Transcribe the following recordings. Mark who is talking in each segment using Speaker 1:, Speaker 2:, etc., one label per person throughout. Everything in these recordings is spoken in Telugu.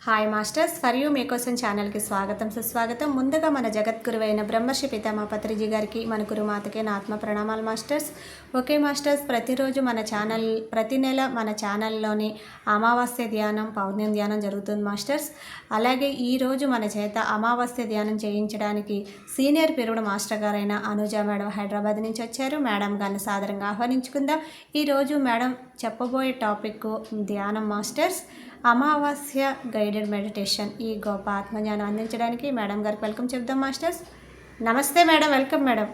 Speaker 1: హాయ్ మాస్టర్స్, ఫర్ యూ మీకోసం ఛానల్కి స్వాగతం సుస్వాగతం. ముందుగా మన జగద్గురువైన బ్రహ్మర్షి పితామహ పత్రిజీ గారికి, మన గురుమాతకి నా ఆత్మ ప్రణామాలు మాస్టర్స్. ఓకే మాస్టర్స్, ప్రతిరోజు ప్రతి నెల మన ఛానల్లోని అమావాస్య ధ్యానం, పౌర్ణమి ధ్యానం జరుగుతుంది మాస్టర్స్. అలాగే ఈరోజు మన చేత అమావాస్య ధ్యానం చేయించడానికి సీనియర్ పిరుడు మాస్టర్ గారైన అనుజ మేడం హైదరాబాద్ నుంచి వచ్చారు. మేడం గారిని సాదరంగా ఆహ్వానించుకుందాం. ఈరోజు మేడం చెప్పబోయే టాపిక్ ధ్యానం మాస్టర్స్. అమావాస్య గైడెడ్ మెడిటేషన్. ఈ గొప్ప ఆత్మజ్ఞానం అందించడానికి మేడం గారికి వెల్కమ్ చెప్దాం మాస్టర్స్. నమస్తే మేడం, వెల్కమ్ మేడం.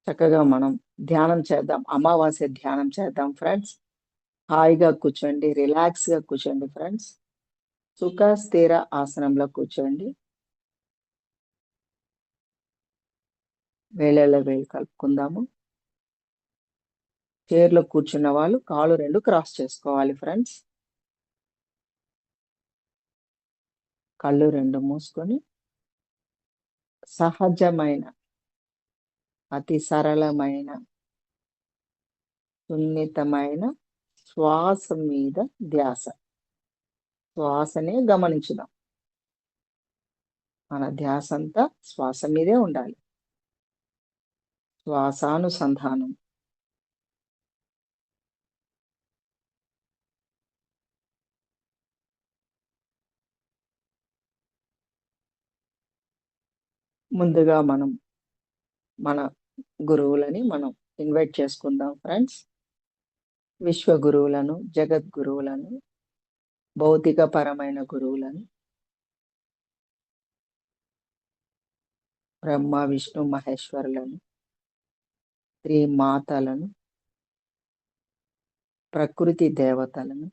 Speaker 2: చక్కగా మనం ధ్యానం చేద్దాం, అమావాస్య ధ్యానం చేద్దాం ఫ్రెండ్స్. హాయిగా కూర్చోండి, రిలాక్స్గా కూర్చోండి ఫ్రెండ్స్. సుఖ స్థిర ఆసనంలో కూర్చోండి. వేళల్లో వేలు కలుపుకుందాము. చైర్లో కూర్చున్న వాళ్ళు కాళ్ళు రెండు క్రాస్ చేసుకోవాలి ఫ్రెండ్స్. కళ్ళు రెండు మూసుకొని సహజమైన, అతి సరళమైన, సున్నితమైన శ్వాస మీద ధ్యాస. శ్వాసనే గమనించుదాం. మన ధ్యాస అంతా శ్వాస మీదే ఉండాలి. శ్వాసానుసంధానం. ముందుగా మన గురువులని మనం ఇన్వైట్ చేసుకుందాం ఫ్రెండ్స్. విశ్వ గురువులను, జగద్గురువులను, భౌతికపరమైన గురువులను, బ్రహ్మ విష్ణు మహేశ్వరులను, స్త్రీ మాతలను, ప్రకృతి దేవతలను,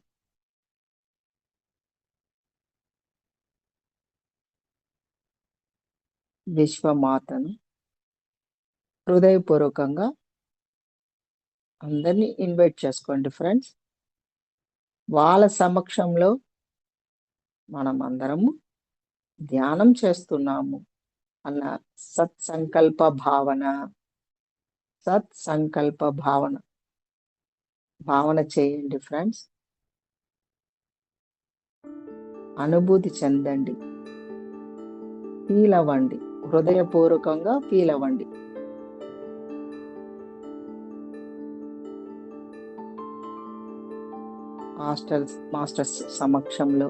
Speaker 2: విశ్వమాతను హృదయపూర్వకంగా అందరినీ ఇన్వైట్ చేసుకోండి ఫ్రెండ్స్. వాళ్ళ సమక్షంలో మనం అందరము ధ్యానం చేస్తున్నాము అన్న సత్సంకల్ప భావన చేయండి ఫ్రెండ్స్. అనుభూతి చెందండి, ఫీల్ అవ్వండి, హృదయపూర్వకంగా ఫీల్ అవ్వండి. మాస్టర్స్ సమక్షంలో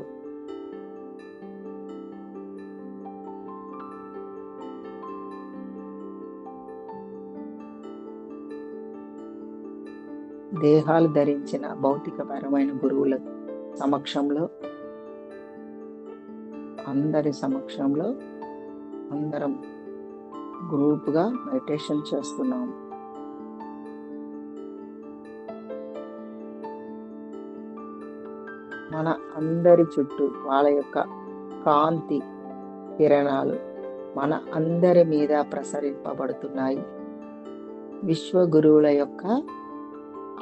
Speaker 2: దేహాలు ధరించిన భౌతికపరమైన గురువుల సమక్షంలో, అందరి సమక్షంలో అందరం గ్రూప్గా మెడిటేషన్ చేస్తున్నాము. మన అందరి చుట్టూ వాళ్ళ యొక్క కాంతి కిరణాలు మన అందరి మీద ప్రసరింపబడుతున్నాయి. విశ్వ గురువుల యొక్క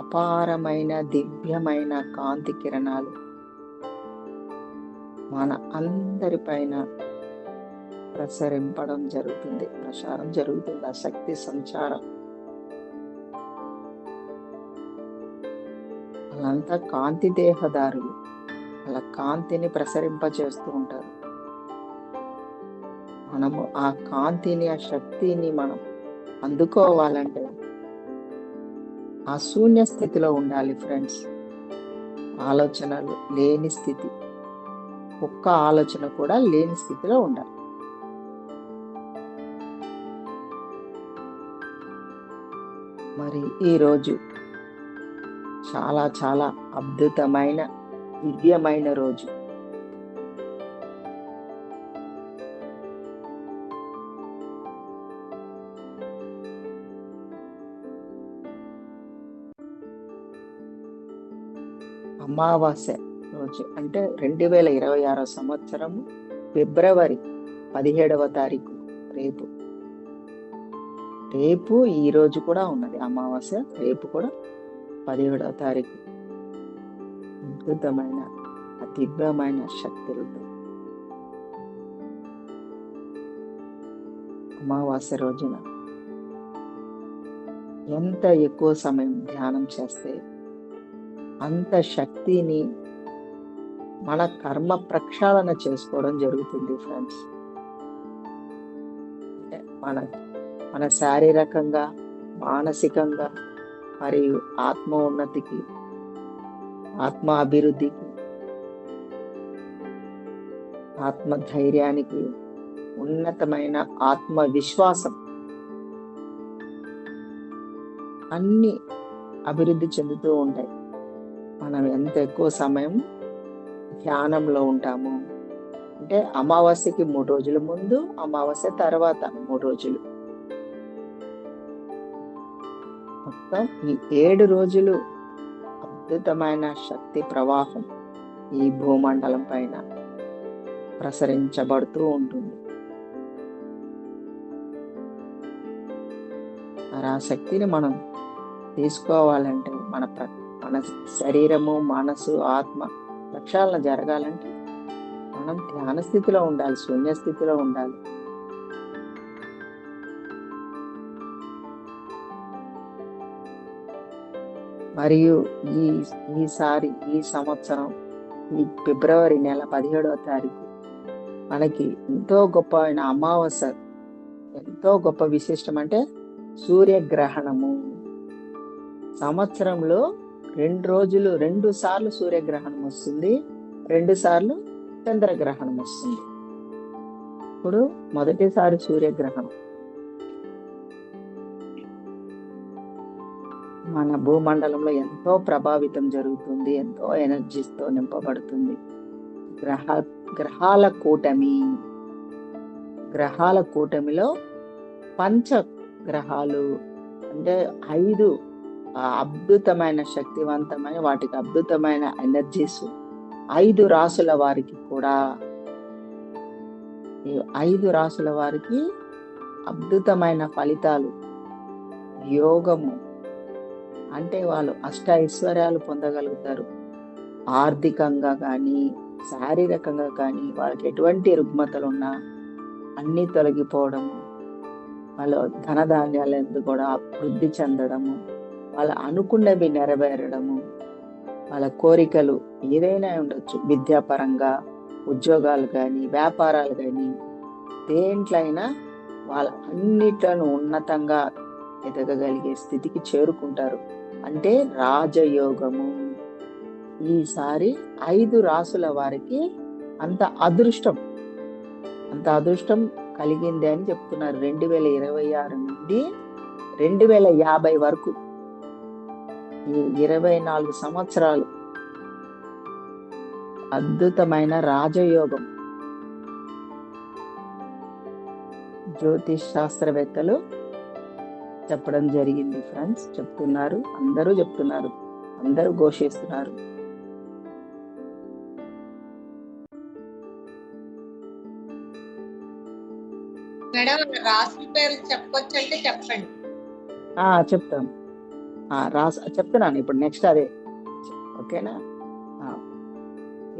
Speaker 2: అపారమైన దివ్యమైన కాంతి కిరణాలు మన అందరిపైన ప్రసారం జరుగుతుంది. ఆ శక్తి సంచారం వాళ్ళంతా కాంతి దేహదారులు, వాళ్ళ కాంతిని ప్రసరింపచేస్తూ ఉంటారు. మనము ఆ కాంతిని, ఆ శక్తిని మనం అందుకోవాలంటే ఆ శూన్య స్థితిలో ఉండాలి ఫ్రెండ్స్. ఆలోచనలు లేని స్థితి, ఒక్క ఆలోచన కూడా లేని స్థితిలో ఉండాలి. మరి ఈరోజు చాలా చాలా అద్భుతమైన, దివ్యమైన రోజు. అమావాస్య రోజు అంటే 2026 సంవత్సరము ఫిబ్రవరి 17వ తారీఖు. రేపు ఈ రోజు కూడా ఉన్నది అమావాస్య, రేపు కూడా 17వ తారీఖు. అద్భుతమైన, దివ్యమైన శక్తులతో అమావాస్య రోజున ఎంత ఎక్కువ సమయం ధ్యానం చేస్తే అంత శక్తిని మన కర్మ ప్రక్షాళన చేసుకోవడం జరుగుతుంది ఫ్రెండ్స్. అంటే మన మన శారీరకంగా, మానసికంగా మరియు ఆత్మ ఉన్నతికి, ఆత్మ అభివృద్ధికి, ఆత్మ ధైర్యానికి, ఉన్నతమైన ఆత్మ విశ్వాసం అన్ని అభివృద్ధి చెందుతూ ఉంటాయి. మనం ఎంత ఎక్కువ సమయం ధ్యానంలో ఉంటాము అంటే అమావాస్యకి 3 రోజుల ముందు, అమావాస్య తర్వాత 3 రోజులు, మొత్తం ఈ 7 రోజులు అద్భుతమైన శక్తి ప్రవాహం ఈ భూమండలం పైన ప్రసరించబడుతూ ఉంటుంది. మరి ఆ శక్తిని మనం తీసుకోవాలంటే మన శరీరము, మనసు, ఆత్మ ప్రక్షాళన జరగాలంటే మనం ధ్యాన స్థితిలో ఉండాలి, శూన్య స్థితిలో ఉండాలి. మరియు ఈసారి ఈ సంవత్సరం ఈ ఫిబ్రవరి నెల 17వ తారీఖు మనకి ఎంతో గొప్ప అయిన అమావాస్య, ఎంతో గొప్ప విశిష్టం అంటే సూర్యగ్రహణము. సంవత్సరంలో 2 సార్లు సూర్యగ్రహణం వస్తుంది, 2 సార్లు చంద్రగ్రహణం వస్తుంది. ఇప్పుడు మొదటిసారి సూర్యగ్రహణం మన భూమండలంలో ఎంతో ప్రభావితం జరుగుతుంది, ఎంతో ఎనర్జీస్తో నింపబడుతుంది. గ్రహాల కూటమిలో పంచ గ్రహాలు అంటే 5 అద్భుతమైన శక్తివంతమైన వాటికి అద్భుతమైన ఎనర్జీస్, 5 రాసుల వారికి కూడా, ఈ 5 రాసుల వారికి అద్భుతమైన ఫలితాలు, యోగము అంటే వాళ్ళు ఐశ్వర్యాలు పొందగలుగుతారు. ఆర్థికంగా కానీ, శారీరకంగా కానీ వాళ్ళకి ఎటువంటి రుగ్మతలు ఉన్నా అన్నీ తొలగిపోవడము, వాళ్ళ ధనధాన్యాలు కూడా వృద్ధి చెందడము, వాళ్ళ అనుకున్నవి నెరవేరడము, వాళ్ళ కోరికలు ఏదైనా ఉండొచ్చు, విద్యాపరంగా, ఉద్యోగాలు కానీ, వ్యాపారాలు కానీ, దేంట్లైనా వాళ్ళ అన్నిట్లను ఉన్నతంగా ఎదగగలిగే స్థితికి చేరుకుంటారు. అంటే రాజయోగము. ఈసారి 5 రాసుల వారికి అంత అదృష్టం కలిగింది అని చెప్తున్నారు. 2026 నుండి 2050 వరకు ఈ 24 సంవత్సరాలు అద్భుతమైన రాజయోగం. జ్యోతిష్ శాస్త్రవేత్తలు చెప్పడం జరిగింది ఫ్రెండ్స్, అందరూ చెప్తున్నారు, అందరూ ఘోషిస్తున్నారు.
Speaker 1: మేడం రాసుల పేర్లు చెప్పొచ్చంటే చెప్పండి.
Speaker 2: చెప్తాను, చెప్తున్నాను ఇప్పుడు నెక్స్ట్ అదే, ఓకేనా?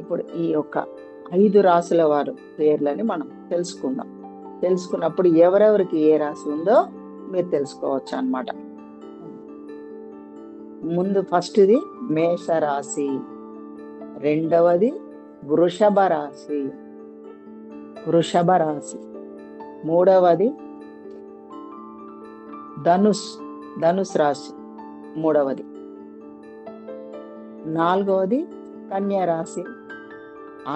Speaker 2: ఇప్పుడు ఈ యొక్క 5 రాసుల వారు పేర్లని మనం తెలుసుకున్నప్పుడు ఎవరెవరికి ఏ రాశి ఉందో మీరు తెలుసుకోవచ్చు అన్నమాట. ముందు ఫస్ట్ది మేషరాశి, రెండవది వృషభ రాశి, మూడవది ధనుస్ రాశి, మూడవది, నాలుగవది కన్యా రాశి,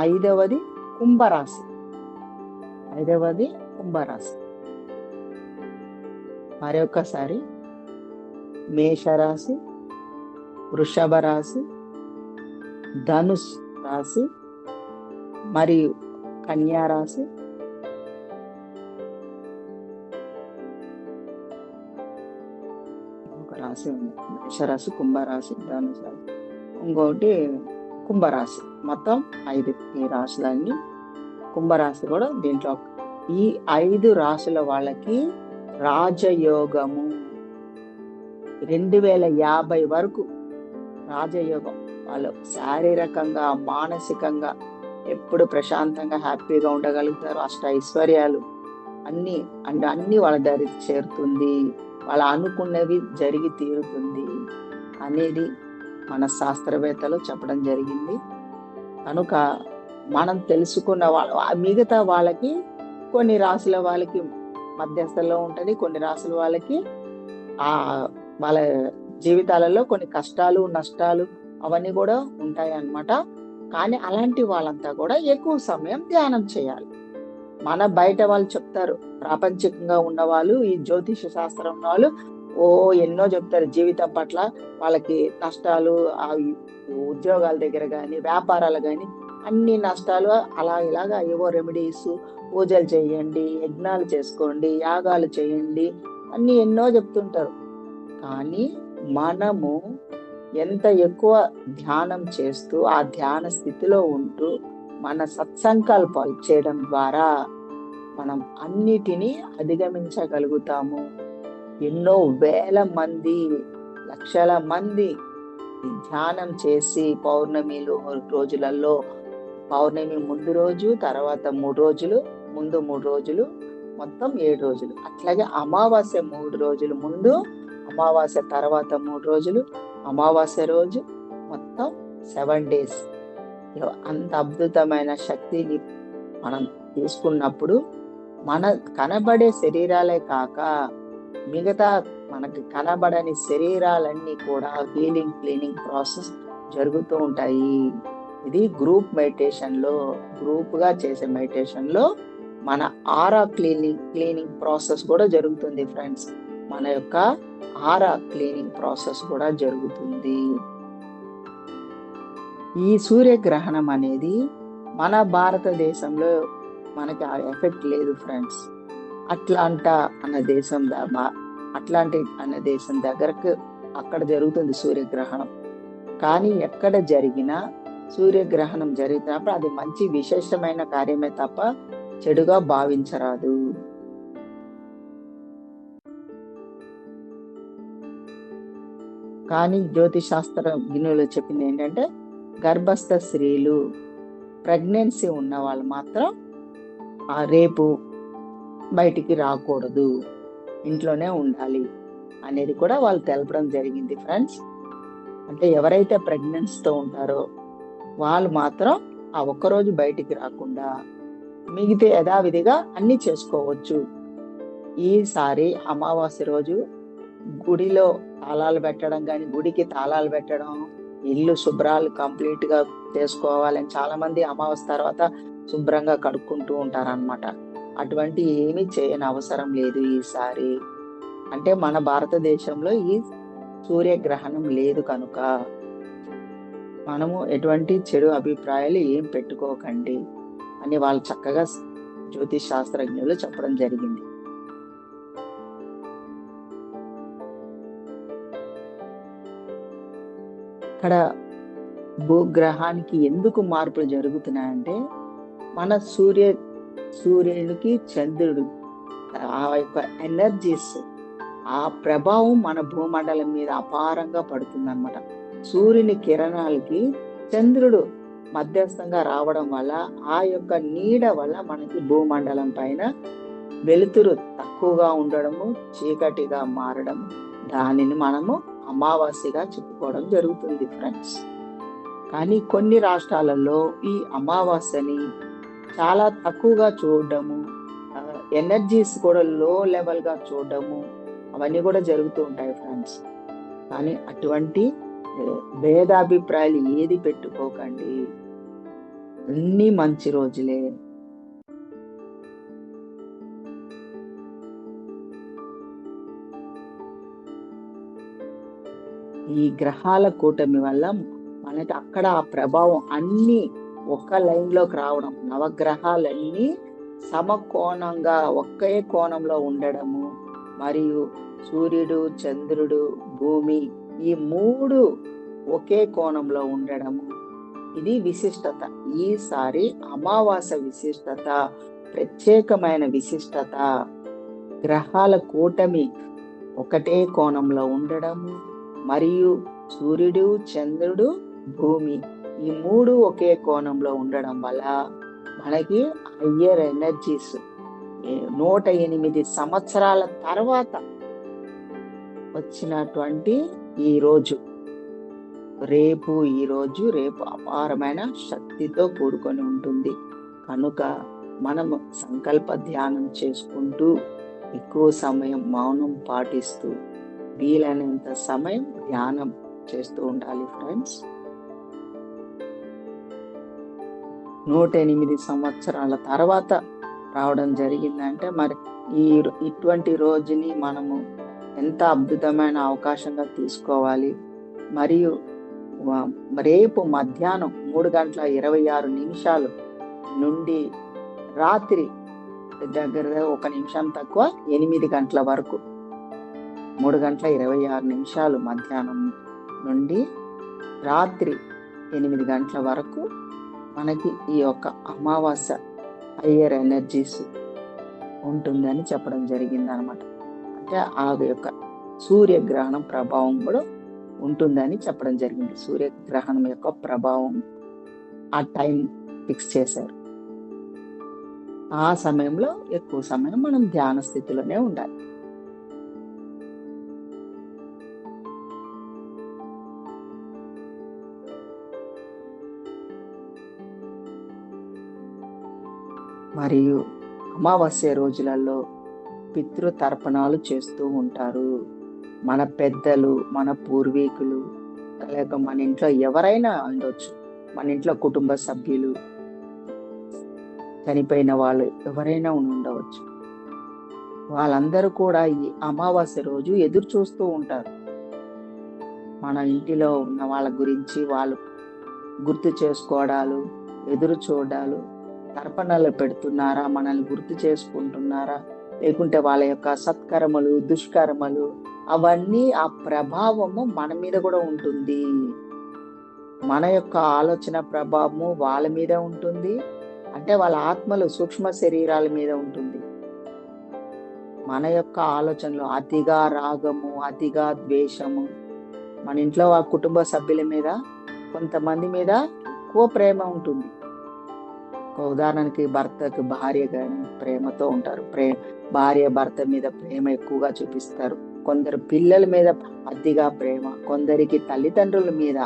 Speaker 2: ఐదవది కుంభరాశి. మరొకసారి మేషరాశి, వృషభ రాశి, ధనుస్ రాశి మరియు కన్యా రాశి, ఒక రాశి ఉంది మేషరాశి, కుంభరాశి, ధనుసు రాశి, ఇంకోటి కుంభరాశి. మొత్తం 5 ఈ రాశులన్నీ. కుంభరాశి కూడా దీంట్లో. ఈ 5 రాశుల వాళ్ళకి రాజయోగము 2050 వరకు రాజయోగం. వాళ్ళు శారీరకంగా, మానసికంగా ఎప్పుడు ప్రశాంతంగా, హ్యాపీగా ఉండగలుగుతారు. ఐశ్వర్యాలు అన్ని వాళ్ళ దరి చేరుతుంది. వాళ్ళు అనుకున్నవి జరిగి తీరుతుంది అనేది మన శాస్త్రవేత్తలు చెప్పడం జరిగింది. కనుక మనం తెలుసుకున్న మిగతా వాళ్ళకి కొన్ని రాసుల వాళ్ళకి మధ్యస్థలో ఉంటది, కొన్ని రాసుల వాళ్ళకి ఆ వాళ్ళ జీవితాలలో కొన్ని కష్టాలు నష్టాలు అవన్నీ కూడా ఉంటాయి అన్నమాట. కానీ అలాంటి వాళ్ళంతా కూడా ఎక్కువ సమయం ధ్యానం చేయాలి. మన బయట వాళ్ళు చెప్తారు, ప్రాపంచికంగా ఉన్న వాళ్ళు, ఈ జ్యోతిష శాస్త్రం వాళ్ళు ఎన్నో చెప్తారు జీవితం పట్ల. వాళ్ళకి నష్టాలు, ఆ ఉద్యోగాల దగ్గర కానీ వ్యాపారాలు కానీ అన్ని నష్టాలు, అలా ఇలాగా ఏవో రెమెడీస్, పూజలు చేయండి, యజ్ఞాలు చేసుకోండి, యాగాలు చేయండి, అన్ని ఎన్నో చెప్తుంటారు. కానీ మనము ఎంత ఎక్కువ ధ్యానం చేస్తూ ఆ ధ్యాన స్థితిలో ఉంటూ మన సత్సంకల్పాలు చేయడం ద్వారా మనం అన్నిటినీ అధిగమించగలుగుతాము. ఎన్నో వేల మంది, లక్షల మంది ధ్యానం చేసి పౌర్ణమిలో రోజులలో, పౌర్ణమి ముందు రోజు, తర్వాత 3 రోజులు, ముందు 3 రోజులు, మొత్తం 7 రోజులు, అట్లాగే అమావాస్య 3 రోజులు ముందు, అమావాస్య తర్వాత 3 రోజులు, అమావాస్య రోజు, మొత్తం 7 డేస్. అంత అద్భుతమైన శక్తిని మనం తీసుకున్నప్పుడు మన కనబడే శరీరాలే కాక మిగతా మనకి కనబడని శరీరాలన్నీ కూడా హీలింగ్ క్లీనింగ్ ప్రాసెస్ జరుగుతూ ఉంటాయి. ఇది గ్రూప్ గా చేసే మెడిటేషన్ లో మన ఆరా క్లీనింగ్ ప్రాసెస్ కూడా జరుగుతుంది ఫ్రెండ్స్. మన యొక్క ఆరా క్లీనింగ్ ప్రాసెస్ కూడా జరుగుతుంది. ఈ సూర్యగ్రహణం అనేది మన భారతదేశంలో మనకి ఆ ఎఫెక్ట్ లేదు ఫ్రెండ్స్. అట్లాంటి అన్న దేశం దగ్గరకు అక్కడ జరుగుతుంది సూర్యగ్రహణం. కానీ ఎక్కడ జరిగినా సూర్యగ్రహణం జరిగినప్పుడు అది మంచి విశేషమైన కార్యమే తప్ప చెడుగా భావించరాదు. కానీ జ్యోతిశాస్త్ర వినులు చెప్పింది ఏంటంటే, గర్భస్థ స్త్రీలు, ప్రెగ్నెన్సీ ఉన్న వాళ్ళు మాత్రం రేపు బయటికి రాకూడదు, ఇంట్లోనే ఉండాలి అనేది కూడా వాళ్ళు తెలపడం జరిగింది ఫ్రెండ్స్. అంటే ఎవరైతే ప్రెగ్నెన్సీతో ఉంటారో వాళ్ళు మాత్రం ఆ ఒక్కరోజు బయటికి రాకుండా మిగతా యథావిధిగా అన్ని చేసుకోవచ్చు. ఈసారి అమావాస్య రోజు గుడిలో తాళాలు పెట్టడం కానీ, గుడికి తాళాలు పెట్టడం, ఇల్లు శుభ్రాలు కంప్లీట్ గా చేసుకోవాలని చాలా మంది అమావాస్య తర్వాత శుభ్రంగా కడుక్కుంటూ ఉంటారన్నమాట. అటువంటి ఏమీ చేయని అవసరం లేదు ఈసారి. అంటే మన భారతదేశంలో ఈ సూర్యగ్రహణం లేదు కనుక మనము ఎటువంటి చెడు అభిప్రాయాలు ఏం పెట్టుకోకండి అని వాళ్ళు చక్కగా జ్యోతిష్ శాస్త్రజ్ఞులు చెప్పడం జరిగింది. ఇక్కడ భూగ్రహానికి ఎందుకు మార్పులు జరుగుతున్నాయంటే, మన సూర్యునికి చంద్రుడు ఆ యొక్క ఎనర్జీస్, ఆ ప్రభావం మన భూమండలం మీద అపారంగా పడుతుంది అన్నమాట. సూర్యుని కిరణాలకి చంద్రుడు మధ్యస్థంగా రావడం వల్ల ఆ యొక్క నీడ వల్ల మనకి భూమండలం పైన వెలుతురు తక్కువగా ఉండడము, చీకటిగా మారడము, దానిని మనము అమావాస్యగా చెప్పుకోవడం జరుగుతుంది ఫ్రెండ్స్. కానీ కొన్ని రాష్ట్రాలలో ఈ అమావాస్యని చాలా తక్కువగా చూడడము, ఎనర్జీస్ కూడా లో లెవెల్ గా చూడడము, అవన్నీ కూడా జరుగుతూ ఉంటాయి ఫ్రెండ్స్. కానీ అటువంటి భేదాభిప్రాయాలు ఏది పెట్టుకోకండి, అన్ని మంచి రోజులే. ఈ గ్రహాల కూటమి వల్ల మనకి అక్కడ ఆ ప్రభావం అన్ని ఒక లైన్ లోకి రావడం, నవగ్రహాలన్నీ సమకోణంగా ఒకే కోణంలో ఉండడము, మరియు సూర్యుడు, చంద్రుడు, భూమి ఈ 3 ఒకే కోణంలో ఉండడము, ఇది విశిష్టత. ఈసారి అమావాస్య విశిష్టత, ప్రత్యేకమైన విశిష్టత. గ్రహాల కూటమి ఒకటే కోణంలో ఉండడము, మరియు సూర్యుడు, చంద్రుడు, భూమి ఈ 3 ఒకే కోణంలో ఉండడం వల్ల మనకి హయ్యర్ ఎనర్జీస్ 108 సంవత్సరాల తర్వాత వచ్చినటువంటి ఈ రోజు రేపు అపారమైన శక్తితో కూడుకొని ఉంటుంది. కనుక మనము సంకల్ప ధ్యానం చేసుకుంటూ ఎక్కువ సమయం మౌనం పాటిస్తూ వీలైనంత సమయం ధ్యానం చేస్తూ ఉండాలి ఫ్రెండ్స్. 108 సంవత్సరాల తర్వాత రావడం జరిగిందంటే మరి ఇటువంటి రోజుని మనము ఎంత అద్భుతమైన అవకాశంగా తీసుకోవాలి. మరియు రేపు మధ్యాహ్నం 3:26 నుండి రాత్రి దగ్గర 1 నిమిషం తక్కువ 8 గంటల వరకు 3:26 మధ్యాహ్నం నుండి రాత్రి 8 గంటల వరకు మనకి ఈ యొక్క అమావాస్య హయ్యర్ ఎనర్జీస్ ఉంటుందని చెప్పడం జరిగింది అనమాట. అంటే ఆ యొక్క సూర్యగ్రహణం ప్రభావం కూడా ఉంటుందని చెప్పడం జరిగింది. సూర్యగ్రహణం యొక్క ప్రభావం ఆ టైం ఫిక్స్ చేశారు. ఆ సమయంలో ఎక్కువ సమయం మనం ధ్యాన స్థితిలోనే ఉండాలి. మరియు అమావాస్య రోజులలో పితృతర్పణాలు చేస్తూ ఉంటారు. మన పెద్దలు, మన పూర్వీకులు, లేక మన ఇంట్లో ఎవరైనా ఉండొచ్చు, మన ఇంట్లో కుటుంబ సభ్యులు, చనిపోయిన వాళ్ళు ఎవరైనా ఉండవచ్చు. వాళ్ళందరూ కూడా ఈ అమావాస్య రోజు ఎదురు చూస్తూ ఉంటారు. మన ఇంటిలో ఉన్న వాళ్ళ గురించి వాళ్ళు గుర్తు చేసుకోవడాలు, ఎదురు చూడాలు, తర్పణలు పెడుతున్నారా, మనల్ని గుర్తు చేసుకుంటున్నారా, లేకుంటే వాళ్ళ యొక్క సత్కర్మలు, దుష్కర్మలు, అవన్నీ ఆ ప్రభావము మన మీద కూడా ఉంటుంది. మన యొక్క ఆలోచన ప్రభావము వాళ్ళ మీద ఉంటుంది. అంటే వాళ్ళ ఆత్మలు సూక్ష్మ శరీరాల మీద ఉంటుంది. మన యొక్క ఆలోచనలు అతిగా రాగము, అతిగా ద్వేషము, మన ఇంట్లో ఆ కుటుంబ సభ్యుల మీద, కొంతమంది మీద ఎక్కువ ప్రేమ ఉంటుంది. ఉదాహరణకి భర్తకు భార్య కానీ ప్రేమతో ఉంటారు. భార్య భర్త మీద ప్రేమ ఎక్కువగా చూపిస్తారు. కొందరు పిల్లల మీద అతిగా ప్రేమ, కొందరికి తల్లిదండ్రుల మీద,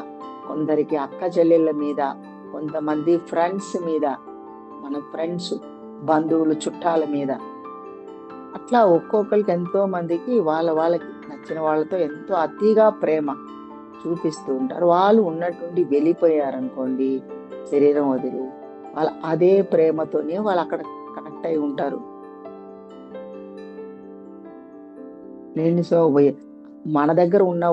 Speaker 2: కొందరికి అక్క చెల్లెళ్ళ మీద, కొంతమంది ఫ్రెండ్స్ మీద, మన ఫ్రెండ్స్, బంధువులు, చుట్టాల మీద, అట్లా ఒక్కొక్కరికి ఎంతో మందికి వాళ్ళకి నచ్చిన వాళ్ళతో ఎంతో అతిగా ప్రేమ చూపిస్తూ ఉంటారు. వాళ్ళు ఉన్నట్టుండి వెళ్ళిపోయారనుకోండి, శరీరం వదిలి, వాళ్ళు అదే ప్రేమతోనే వాళ్ళు అక్కడ కనెక్ట్ అయి ఉంటారు. సో మన దగ్గర ఉన్న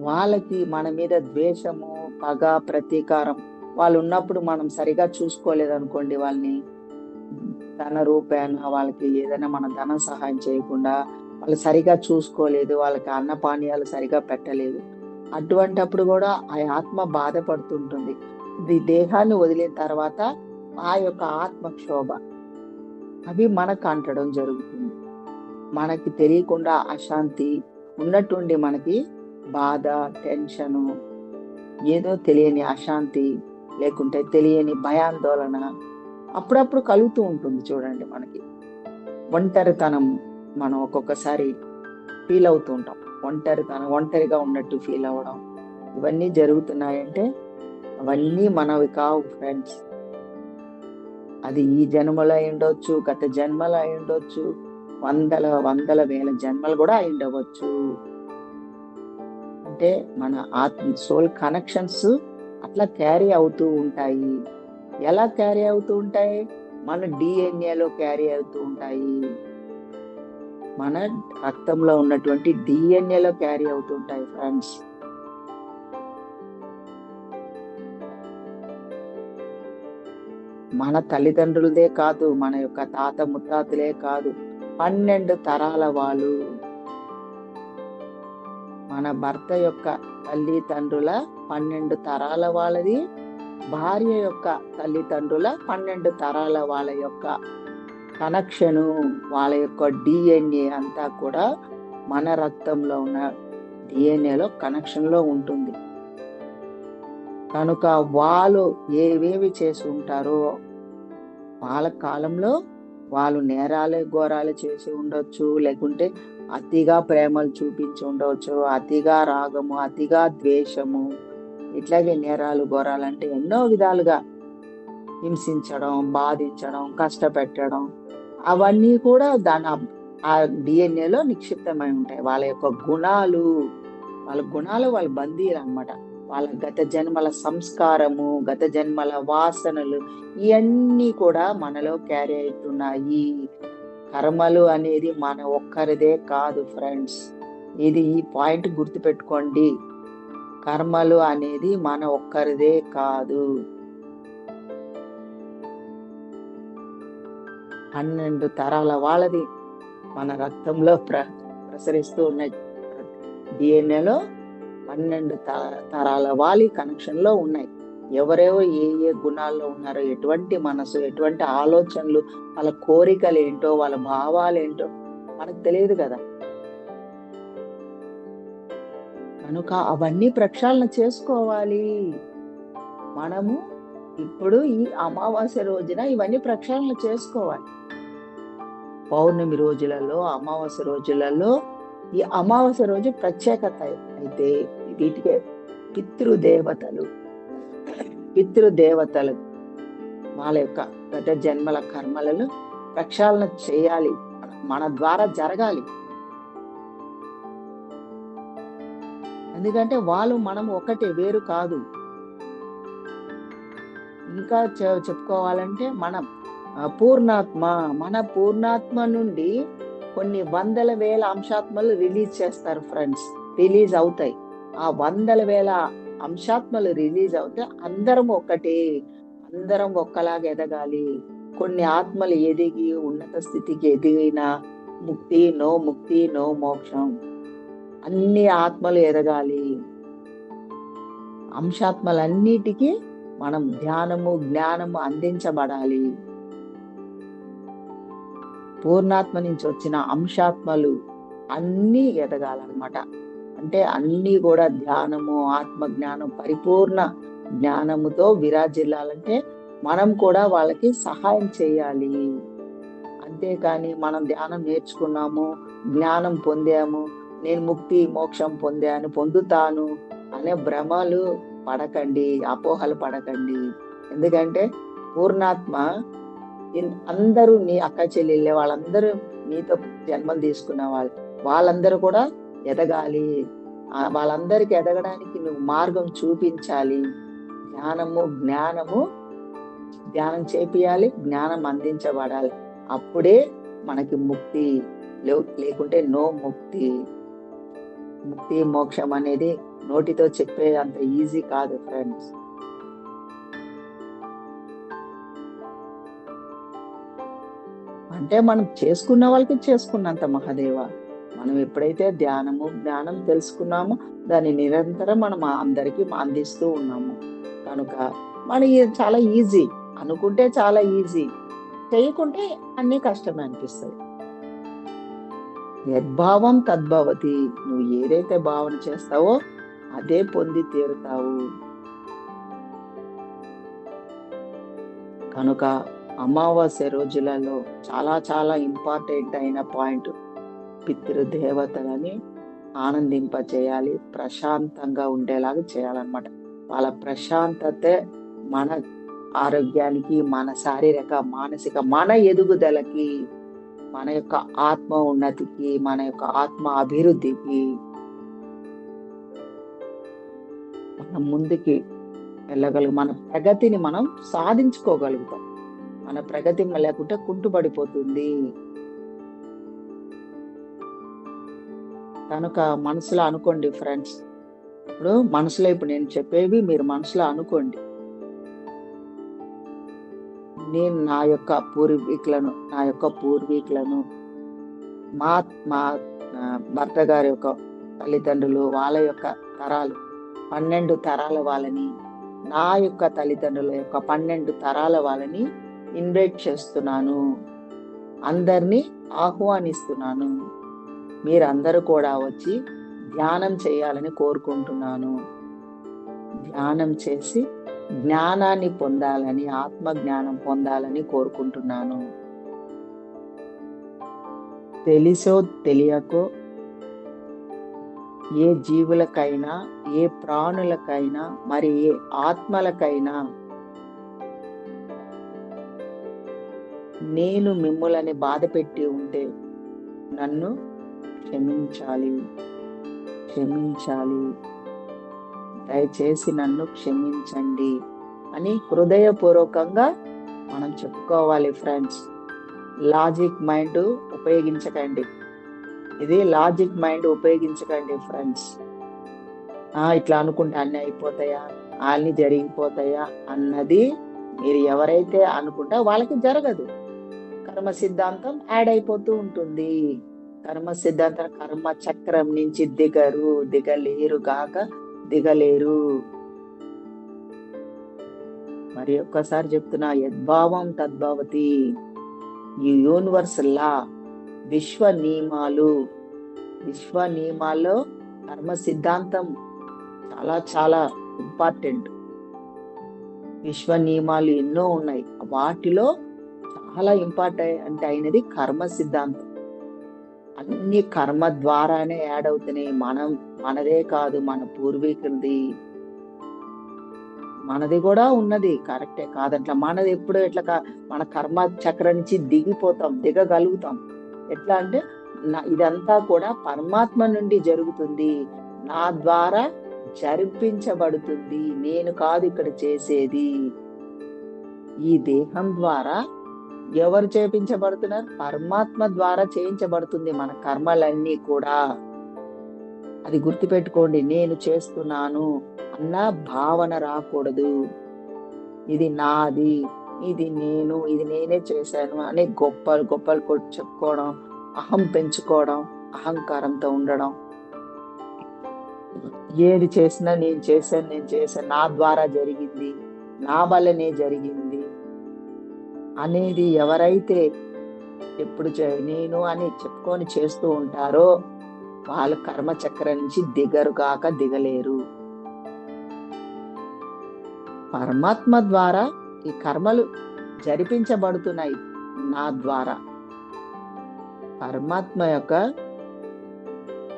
Speaker 2: వాళ్ళకి మన మీద ద్వేషము, పగ, ప్రతీకారం, వాళ్ళు ఉన్నప్పుడు మనం సరిగా చూసుకోలేదనుకోండి, వాళ్ళని ధన రూపేణ వాళ్ళకి ఏదైనా మన ధన సహాయం చేయకుండా, వాళ్ళు సరిగా చూసుకోలేదు, వాళ్ళకి అన్నపానీయాలు సరిగా పెట్టలేదు, అటువంటప్పుడు కూడా ఆ ఆత్మ బాధపడుతుంటుంది. ఇది దేహాన్ని వదిలిన తర్వాత ఆ యొక్క ఆత్మక్షోభ అవి మనకు అంటడం జరుగుతుంది. మనకి తెలియకుండా అశాంతి ఉన్నట్టుండి మనకి బాధ, టెన్షను, ఏదో తెలియని అశాంతి, లేకుంటే తెలియని భయాందోళన అప్పుడప్పుడు కలుగుతూ ఉంటుంది. చూడండి, మనకి ఒంటరితనం మనం ఒక్కొక్కసారి ఫీల్ అవుతూ ఉంటాం. ఒంటరిగా ఉన్నట్టు ఫీల్ అవ్వడం, ఇవన్నీ జరుగుతున్నాయంటే అవన్నీ మనవి కావు ఫ్రెండ్స్. అది ఈ జన్మలో అయి ఉండొచ్చు, గత జన్మలో అయి ఉండొచ్చు, వందల వేల జన్మలు కూడా అయి ఉండవచ్చు. అంటే మన సోల్ కనెక్షన్స్ అట్లా క్యారీ అవుతూ ఉంటాయి. ఎలా క్యారీ అవుతూ ఉంటాయి? మన డిఎన్ఏలో క్యారీ అవుతూ ఉంటాయి. మన రక్తంలో ఉన్నటువంటి డిఎన్ఏలో క్యారీ అవుతూ ఉంటాయి ఫ్రెండ్స్. మన తల్లిదండ్రులదే కాదు, మన యొక్క తాత ముత్తాతలే కాదు, 12 తరాల వాళ్ళు, మన భర్త యొక్క తల్లిదండ్రుల 12 తరాల వాళ్ళది, భార్య యొక్క తల్లిదండ్రుల 12 తరాల వాళ్ళ యొక్క కనెక్షను, వాళ్ళ యొక్క డిఎన్ఏ అంతా కూడా మన రక్తంలో ఉన్న డిఎన్ఏలో కనెక్షన్లో ఉంటుంది. కనుక వాళ్ళు ఏవేవి చేసి ఉంటారో, వాళ్ళ కాలంలో వాళ్ళు నేరాలు ఘోరాలు చేసి ఉండొచ్చు, లేకుంటే అతిగా ప్రేమలు చూపించి ఉండవచ్చు, అతిగా రాగము, అతిగా ద్వేషము, ఇట్లాగే నేరాలు ఘోరాలు అంటే ఎన్నో విధాలుగా హింసించడం, బాధించడం, కష్టపెట్టడం, అవన్నీ కూడా ఆ డిఎన్ఏలో నిక్షిప్తమై ఉంటాయి. వాళ్ళ గుణాలు వాళ్ళ బందీలు అన్నమాట. వాళ్ళ గత జన్మల సంస్కారము, గత జన్మల వాసనలు, ఇవన్నీ కూడా మనలో క్యారీ అవుతున్నాయి. కర్మలు అనేది మన ఒక్కరిదే కాదు ఫ్రెండ్స్. ఈ పాయింట్ గుర్తుపెట్టుకోండి. కర్మలు అనేది మన ఒక్కరిదే కాదు. 12 తరాల వాళ్ళది మన రక్తంలో ప్రసరిస్తూ ఉన్న డిఎన్ఏలో 12 తరాల వాళ్ళ కనెక్షన్ లో ఉన్నాయి. ఎవరెవరు ఏ గుణాల్లో ఉన్నారో, ఎటువంటి మనసు, ఎటువంటి ఆలోచనలు, వాళ్ళ కోరికలు ఏంటో, వాళ్ళ భావాలు ఏంటో మనకు తెలియదు కదా. కనుక అవన్నీ ప్రక్షాళన చేసుకోవాలి. మనము ఇప్పుడు ఈ అమావాస్య రోజున ఇవన్నీ ప్రక్షాళన చేసుకోవాలి. పౌర్ణమి రోజులలో, అమావాస్య రోజులలో, ఈ అమావాస్య రోజు ప్రత్యేకత అయితే వీటికే పితృదేవతలు వాళ్ళ యొక్క గత జన్మల కర్మలను ప్రక్షాళన చేయాలి, మన ద్వారా జరగాలి. ఎందుకంటే వాళ్ళు మనం ఒకటే, వేరు కాదు. ఇంకా చెప్పుకోవాలంటే మన పూర్ణాత్మ నుండి కొన్ని వందల వేల అంశాత్మలు రిలీజ్ చేస్తారు ఫ్రెండ్స్, రిలీజ్ అవుతాయి. ఆ వందల వేల అంశాత్మలు రిలీజ్ అవుతే అందరం ఒక్కటే, అందరం ఒక్కలాగా ఎదగాలి. కొన్ని ఆత్మలు ఎదిగి ఉన్నత స్థితికి ఎదిగిన ముక్తి నో మోక్షం. అన్ని ఆత్మలు ఎదగాలి. అంశాత్మలన్నిటికీ మనం ధ్యానము, జ్ఞానము అందించబడాలి. పూర్ణాత్మ నుంచి వచ్చిన అంశాత్మలు అన్నీ ఎదగాలన్నమాట. అంటే అన్నీ కూడా ధ్యానము, ఆత్మ జ్ఞానం, పరిపూర్ణ జ్ఞానముతో విరాజిల్లాలంటే మనం కూడా వాళ్ళకి సహాయం చేయాలి. అంతేకాని మనం ధ్యానం నేర్చుకున్నాము, జ్ఞానం పొందాము, నేను ముక్తి మోక్షం పొందుతాను అనే భ్రమలు పడకండి, అపోహలు పడకండి. ఎందుకంటే పూర్ణాత్మ అందరూ నీ అక్క చెల్లెళ్ళే వాళ్ళందరూ నీతో జన్మలు తీసుకున్న వాళ్ళందరూ కూడా ఎదగాలి. వాళ్ళందరికీ ఎదగడానికి నువ్వు మార్గం చూపించాలి. ధ్యానం చేపియాలి, జ్ఞానం అందించబడాలి. అప్పుడే మనకి ముక్తి, లేకుంటే నో ముక్తి. ముక్తి మోక్షం అనేది నోటితో చెప్పే అంత ఈజీ కాదు ఫ్రెండ్స్. అంటే మనం చేసుకున్న వాళ్ళకి చేసుకున్నంత మహాదేవ. మనం ఎప్పుడైతే ధ్యానము, జ్ఞానం తెలుసుకున్నామో దాన్ని నిరంతరం మనం అందరికీ అందిస్తూ ఉన్నాము. కనుక మనకి చాలా ఈజీ, అనుకుంటే చాలా ఈజీ, చేయకుంటే అన్ని కష్టమే అనిపిస్తాయి. యద్భావం తద్భవతి. నువ్వు ఏదైతే భావన చేస్తావో అదే పొంది తీరుతావు. కనుక అమావాస్య రోజులలో చాలా చాలా ఇంపార్టెంట్ అయిన పాయింట్, పితృదేవతలని ఆనందింపచేయాలి, ప్రశాంతంగా ఉండేలాగా చేయాలన్నమాట. వాళ్ళ ప్రశాంతతే మన ఆరోగ్యానికి, మన శారీరక, మానసిక, మన ఎదుగుదలకి, మన యొక్క ఆత్మ ఉన్నతికి, మన యొక్క ఆత్మ అభివృద్ధికి, మనం ముందుకి వెళ్ళగలుగు, మన ప్రగతిని మనం సాధించుకోగలుగుతాం. మన ప్రగతి లేకుంటే కుంటుపడిపోతుంది. కనుక మనసులో అనుకోండి ఫ్రెండ్స్. ఇప్పుడు నేను చెప్పేవి మీరు మనసులో అనుకోండి. నేను నా యొక్క పూర్వీకులను, మా భర్త గారి యొక్క తల్లిదండ్రులు, వాళ్ళ యొక్క తరాలు 12 తరాల వాళ్ళని, నా యొక్క తల్లిదండ్రుల యొక్క 12 తరాల వాళ్ళని ఇన్వైట్ చేస్తున్నాను, అందరినీ ఆహ్వానిస్తున్నాను. మీరందరూ కూడా వచ్చి ధ్యానం చేయాలని కోరుకుంటున్నాను. ధ్యానం చేసి జ్ఞానాన్ని పొందాలని, ఆత్మ జ్ఞానం పొందాలని కోరుకుంటున్నాను. తెలిసో తెలియకో ఏ జీవులకైనా, ఏ ప్రాణులకైనా, మరి ఏ ఆత్మలకైనా నేను మిమ్ములని బాధ పెట్టి ఉంటే నన్ను క్షమించాలి, క్షమించాలి, దయచేసి నన్ను క్షమించండి అని హృదయపూర్వకంగా మనం చెప్పుకోవాలి ఫ్రెండ్స్. Logic mind ఉపయోగించకండి. ఇది లాజిక్ మైండ్ ఉపయోగించకండి ఫ్రెండ్స్. ఇట్లా అనుకుంటే అన్ని అయిపోతాయా, అన్ని జరిగిపోతాయా అన్నది మీరు ఎవరైతే అనుకుంటే వాళ్ళకి జరగదు. కర్మ సిద్ధాంతం యాడ్ అయిపోతూ ఉంటుంది. కర్మ సిద్ధాంతం కర్మ చక్రం నుంచి దిగలేరు గాక దిగలేరు. మరి ఒక్కసారి చెప్తున్నా, యద్భావం తద్భవతి. ఈ యూనివర్సల్ లా, విశ్వ నియమాల్లో కర్మ సిద్ధాంతం చాలా చాలా ఇంపార్టెంట్. విశ్వ నియమాలు ఎన్నో ఉన్నాయి, వాటిలో చాలా ఇంపార్టెంట్ అయినది కర్మ సిద్ధాంతం. అన్ని కర్మ ద్వారానే యాడ్ అవుతున్నాయి. మనదే కాదు, మన పూర్వీకులది, మనది కూడా ఉన్నది కరెక్టే కాదట్లా. మనది ఎప్పుడు ఎట్లా మన కర్మ చక్రం నుంచి దిగగలుగుతాం. ఎట్లా అంటే ఇదంతా కూడా పరమాత్మ నుండి జరుగుతుంది, నా ద్వారా జరిపించబడుతుంది, నేను కాదు ఇక్కడ చేసేది. ఈ దేహం ద్వారా ఎవరు చేయించబడుతున్నారు? పరమాత్మ ద్వారా చేయించబడుతుంది మన కర్మలన్నీ కూడా. అది గుర్తుపెట్టుకోండి. నేను చేస్తున్నాను అన్న భావన రాకూడదు. ఇది నాది, ఇది నేనే చేశాను అని గొప్పలు చెప్పుకోవడం, అహం పెంచుకోవడం, అహంకారంతో ఉండడం. ఏది చేసినా నేను చేశాను, నా ద్వారా జరిగింది, నా వల్లనే జరిగింది అనేది ఎవరైతే ఎప్పుడు నేను అని చెప్పుకొని చేస్తూ ఉంటారో వాళ్ళు కర్మ చక్రం నుంచి దిగలేరు. పరమాత్మ ద్వారా ఈ కర్మలు జరిపించబడుతున్నాయి నా ద్వారా. పరమాత్మ యొక్క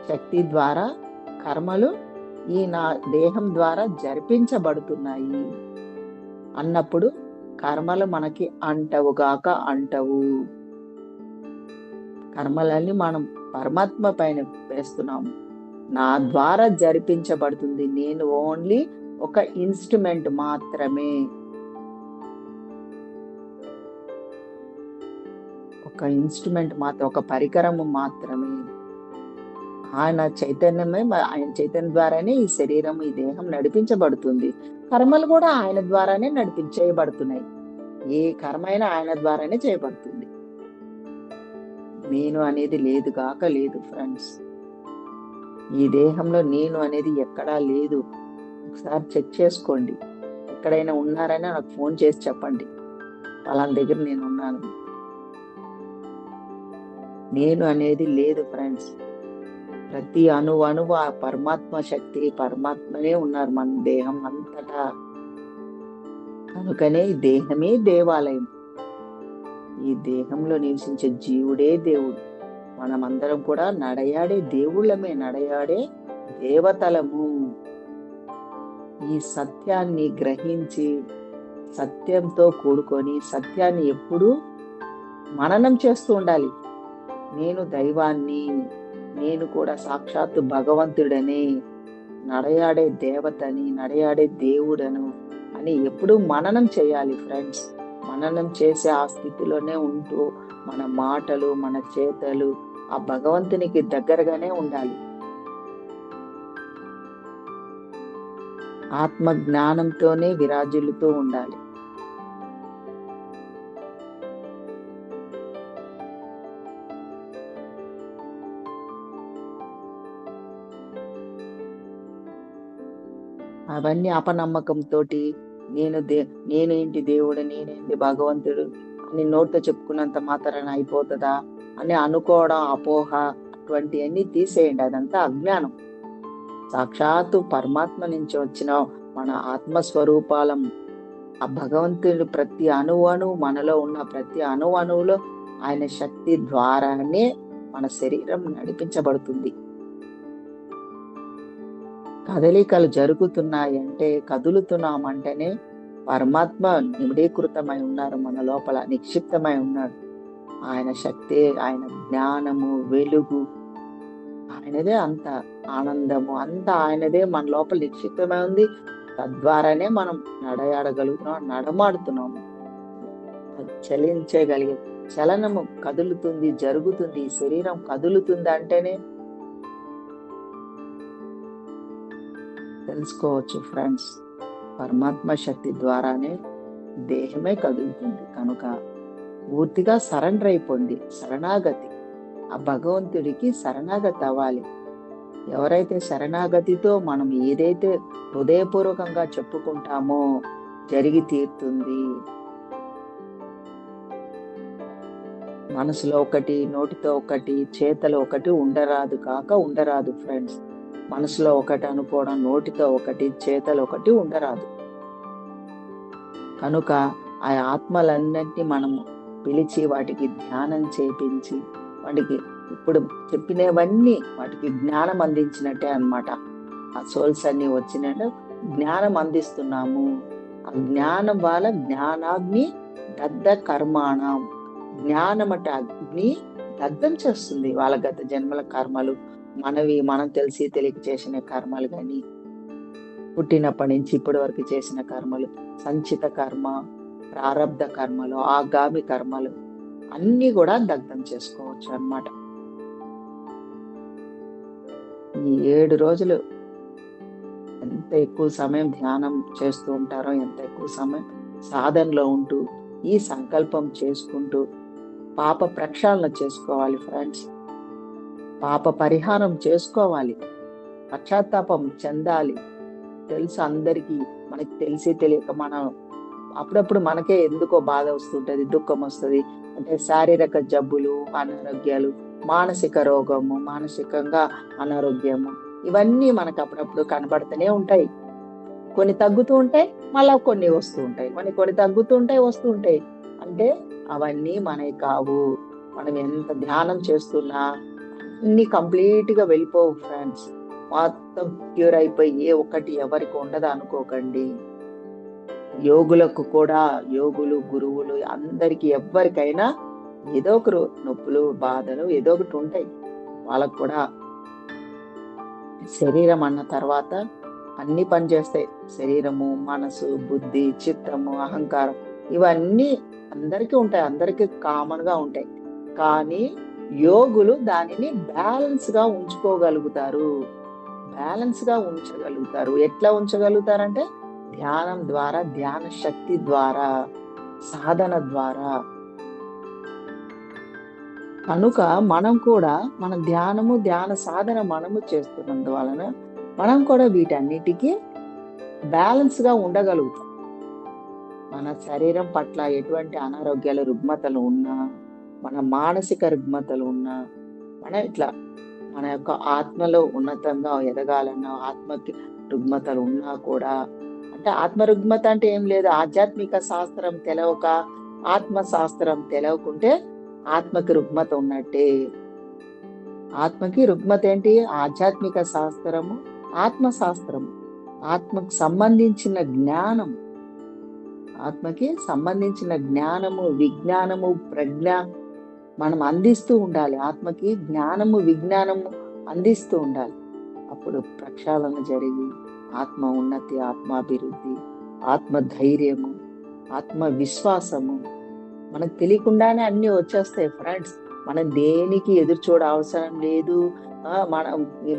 Speaker 2: శక్తి ద్వారా కర్మలు ఈ నా దేహం ద్వారా జరిపించబడుతున్నాయి అన్నప్పుడు కర్మలు మనకి అంటవు. కర్మలన్నీ మనం పరమాత్మ పైన వేస్తున్నాము. నా ద్వారా జరిపించబడుతుంది, నేను ఓన్లీ ఒక ఇన్స్ట్రుమెంట్ మాత్రమే. ఒక పరికరము మాత్రమే. ఆయన చైతన్యం ద్వారానే ఈ శరీరం, ఈ దేహం నడిపించబడుతుంది. కర్మలు కూడా ఆయన ద్వారానే చేయబడుతున్నాయి. ఏ కర్మైనా ఆయన ద్వారానే చేయబడుతుంది. నేను అనేది లేదు ఫ్రెండ్స్. ఈ దేహంలో నేను అనేది ఎక్కడా లేదు. ఒకసారి చెక్ చేసుకోండి. ఎక్కడైనా ఉన్నారని నాకు ఫోన్ చేసి చెప్పండి, పలానా దగ్గర నేను ఉన్నాను. నేను అనేది లేదు ఫ్రెండ్స్. ప్రతి అణువు ఆ పరమాత్మ శక్తి, పరమాత్మనే ఉన్నారు మన దేహం అంతటా. కనుకనే ఈ దేహమే దేవాలయం. ఈ దేహంలో నివసించే జీవుడే దేవుడు. మనమందరం కూడా నడయాడే దేవుళ్ళమే, నడయాడే దేవతలము. ఈ సత్యాన్ని గ్రహించి సత్యంతో కూడుకొని సత్యాన్ని ఎప్పుడూ మననం చేస్తూ ఉండాలి. నేను దైవాన్ని, నేను కూడా సాక్షాత్తు భగవంతుడని, నడయాడే దేవతని, నడయాడే దేవుడను అని ఎప్పుడూ మననం చేయాలి ఫ్రెండ్స్. మననం చేసే ఆ స్థితిలోనే ఉంటూ మన మాటలు, మన చేతలు ఆ భగవంతునికి దగ్గరగానే ఉండాలి. ఆత్మ జ్ఞానంతోనే విరాజిల్లుతూ ఉండాలి. అవన్నీ అపనమ్మకంతో నేనేంటి దేవుడు, నేనేంటి భగవంతుడు అని నోటితో చెప్పుకున్నంత మాత్రాన అయిపోతుందా అని అనుకోవడం, అపోహ, అటువంటివన్నీ తీసేయండి. అదంతా అజ్ఞానం. సాక్షాత్తు పరమాత్మ నుంచి వచ్చిన మన ఆత్మస్వరూపాలం. ఆ భగవంతుడు ప్రతి అణువు మనలో ఉన్న ప్రతి అణువులో ఆయన శక్తి ద్వారానే మన శరీరం నడిపించబడుతుంది. కదలికలు జరుగుతున్నాయి అంటే, కదులుతున్నామంటేనే పరమాత్మ నిమిడీకృతమై ఉన్నారు, మన లోపల నిక్షిప్తమై ఉన్నాడు. ఆయన శక్తి, ఆయన జ్ఞానము, వెలుగు ఆయనదే, అంత ఆనందము అంతా ఆయనదే మన లోపల నిక్షిప్తమై ఉంది. తద్వారానే మనం నడయాడగలుగుతున్నాం, నడమాడుతున్నాము. చలించగలిగే చలనము కదులుతుంది, జరుగుతుంది. ఈ శరీరం కదులుతుంది అంటేనే తెలుసుకోవచ్చు ఫ్రెండ్స్, పరమాత్మ శక్తి ద్వారానే దేహమే కదులుతుంది. కనుక పూర్తిగా సరెండర్ అయిపోండి, శరణాగతి. ఆ భగవంతుడికి శరణాగతి అవ్వాలి. ఎవరైతే శరణాగతితో మనం ఏదైతే హృదయపూర్వకంగా చెప్పుకుంటామో జరిగి తీరుతుంది. మనసులో ఒకటి, నోటితో ఒకటి, చేతలో ఒకటి ఉండరాదు కాక ఉండరాదు ఫ్రెండ్స్. మనసులో ఒకటి అనుకోవడం, నోటితో ఒకటి, చేతలో ఒకటి ఉండరాదు. కనుక ఆ ఆత్మలన్నింటినీ మనము పిలిచి వాటికి ధ్యానం చేపించి, వాటికి ఇప్పుడు చెప్పినవన్నీ వాటికి జ్ఞానం అందించినట్టే అన్నమాట. ఆ సోల్స్ అన్ని వచ్చినట్టు జ్ఞానం అందిస్తున్నాము. ఆ జ్ఞానం వల్ల జ్ఞానాగ్ని దగ్ధ కర్మాణం. జ్ఞానం అంటే అగ్ని దగ్ధం చేస్తుంది వాళ్ళ గత జన్మల కర్మలు, మనం తెలిసి తెలియక చేసిన కర్మలు కానీ, పుట్టినప్పటి నుంచి ఇప్పటి వరకు చేసిన కర్మలు, సంచిత కర్మ, ప్రారబ్ధ కర్మలు, ఆగామి కర్మలు అన్ని కూడా దగ్ధం చేసుకోవచ్చు అన్నమాట. ఈ 7 రోజులు ఎంత ఎక్కువ సమయం ధ్యానం చేస్తూ ఉంటారో, ఎంత ఎక్కువ సమయం సాధనలో ఉంటూ ఈ సంకల్పం చేసుకుంటూ పాప ప్రక్షాళన చేసుకోవాలి ఫ్రెండ్స్. పాప పరిహారం చేసుకోవాలి, పశ్చాత్తాపం చెందాలి. తెలుసు అందరికీ, మనకి తెలిసి తెలియక మనం అప్పుడప్పుడు మనకే ఎందుకో బాధ వస్తుంటది, దుఃఖం వస్తుంది. అంటే శారీరక జబ్బులు, అనారోగ్యాలు, మానసిక రోగము, మానసికంగా అనారోగ్యము, ఇవన్నీ మనకు అప్పుడప్పుడు కనబడుతూనే ఉంటాయి. కొన్ని తగ్గుతూ ఉంటాయి, మళ్ళా కొన్ని వస్తూ ఉంటాయి, కొన్ని తగ్గుతూ ఉంటాయి, వస్తూ ఉంటాయి. అంటే అవన్నీ మనవి కావు. మనం ఎంత ధ్యానం చేస్తున్నా అన్ని కంప్లీట్ గా వెళ్ళిపోవు ఫ్రెండ్స్. మొత్తం క్యూర్ అయిపోయి ఏ ఒక్కటి ఎవరికి ఉండదు అనుకోకండి. యోగులకు కూడా, యోగులు, గురువులు అందరికి ఎవరికైనా ఏదో ఒక నొప్పులు, బాధలు ఏదో ఒకటి ఉంటాయి. వాళ్ళకు కూడా శరీరం అన్న తర్వాత అన్ని పనిచేస్తాయి. శరీరము, మనసు, బుద్ధి, చిత్తము, అహంకారం ఇవన్నీ అందరికీ ఉంటాయి, అందరికీ కామన్ గా ఉంటాయి. కానీ యోగులు దానిని బ్యాలెన్స్ గా ఉంచుకోగలుగుతారు, బ్యాలెన్స్ గా ఉంచగలుగుతారు. ఎట్లా ఉంచగలుగుతారంటే ధ్యానం ద్వారా, ధ్యాన శక్తి ద్వారా, సాధన ద్వారా. కనుక మనం కూడా మన ధ్యానము, ధ్యాన సాధన మనము చేస్తున్నందువలన మనం కూడా వీటన్నిటికీ బ్యాలెన్స్ గా ఉండగలుగుతాం. మన శరీరం పట్ల ఎటువంటి అనారోగ్యాలు, రుగ్మతలు ఉన్నా, మన మానసిక రుగ్మతలు ఉన్నా, మన ఇట్లా మన యొక్క ఆత్మలో ఉన్నతంగా ఎదగాలన్నా, ఆత్మకి రుగ్మతలు ఉన్నా కూడా, అంటే ఆత్మ రుగ్మత అంటే ఏం లేదు, ఆధ్యాత్మిక శాస్త్రం తెలవక, ఆత్మ శాస్త్రం తెలవకుంటే ఆత్మకి రుగ్మత ఉన్నట్టే. ఆత్మకి రుగ్మత ఏంటి? ఆధ్యాత్మిక శాస్త్రము, ఆత్మ శాస్త్రము, ఆత్మకు సంబంధించిన జ్ఞానం, ఆత్మకి సంబంధించిన జ్ఞానము, విజ్ఞానము, ప్రజ్ఞ మనం అందిస్తూ ఉండాలి. ఆత్మకి జ్ఞానము, విజ్ఞానము అందిస్తూ ఉండాలి. అప్పుడు ప్రక్షాళన జరిగి ఆత్మ ఉన్నతి, ఆత్మాభివృద్ధి, ఆత్మ ధైర్యము, ఆత్మ విశ్వాసము మనకు తెలియకుండానే అన్ని వచ్చేస్తాయి ఫ్రెండ్స్. మనం దేనికి ఎదురు చూడ అవసరం లేదు.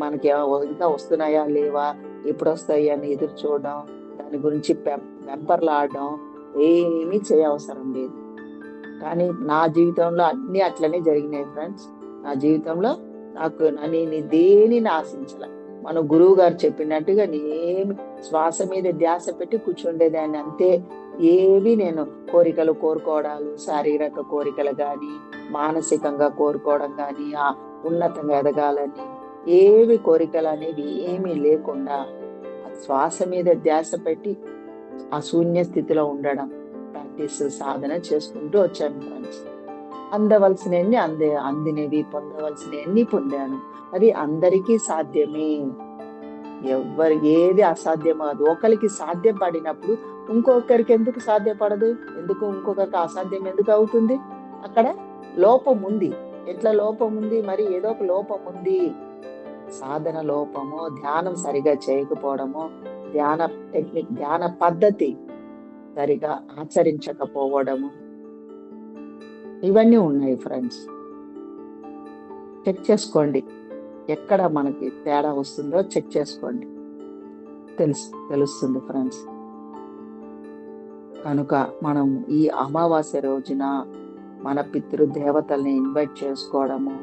Speaker 2: మనకి ఇంకా వస్తున్నాయా లేవా, ఎప్పుడు వస్తాయి అని ఎదురు చూడడం, దాని గురించి వెంపర్లాడడం ఏమీ చేయవసరం లేదు. కానీ నా జీవితంలో అన్ని అట్లనే జరిగినాయి ఫ్రెండ్స్. నా జీవితంలో నేను దేనిని ఆశించాల. మన గురువు గారు చెప్పినట్టుగా నేనేమి శ్వాస మీద ధ్యాస పెట్టి కూర్చుండేదాన్ని అంతే. ఏవి నేను కోరికలు కోరుకోవడాలు, శారీరక కోరికలు కానీ, మానసికంగా కోరుకోవడం కానీ, ఉన్నతంగా ఎదగాలని ఏవి కోరికలు అనేవి ఏమీ లేకుండా శ్వాస మీద ధ్యాస పెట్టి ఆ శూన్య స్థితిలో ఉండడం, ప్రాక్టీస్, సాధన చేసుకుంటూ వచ్చాను ఫ్రెండ్స్. అందవలసినవన్నీ అందినవి, పొందవలసినవన్నీ పొందాను. అది అందరికీ సాధ్యమే. ఏది అసాధ్యం కాదు. ఒకరికి సాధ్యపడినప్పుడు ఇంకొకరికి ఎందుకు సాధ్యపడదు? ఇంకొకరికి అసాధ్యం ఎందుకు అవుతుంది? అక్కడ లోపం ఉంది. ఎట్లా లోపం ఉంది? మరి ఏదో ఒక లోపం ఉంది. సాధన లోపము, ధ్యానం సరిగా చేయకపోవడము, ధ్యాన పద్ధతి సరిగా ఆచరించకపోవడము, ఇవన్నీ ఉన్నాయి ఫ్రెండ్స్. చెక్ చేసుకోండి. ఎక్కడ మనకి తేడా వస్తుందో చెక్ చేసుకోండి. తెలుస్తుంది ఫ్రెండ్స్. కనుక మనం ఈ అమావాస్య రోజున మన పితృదేవతల్ని ఇన్వైట్ చేసుకోవడము,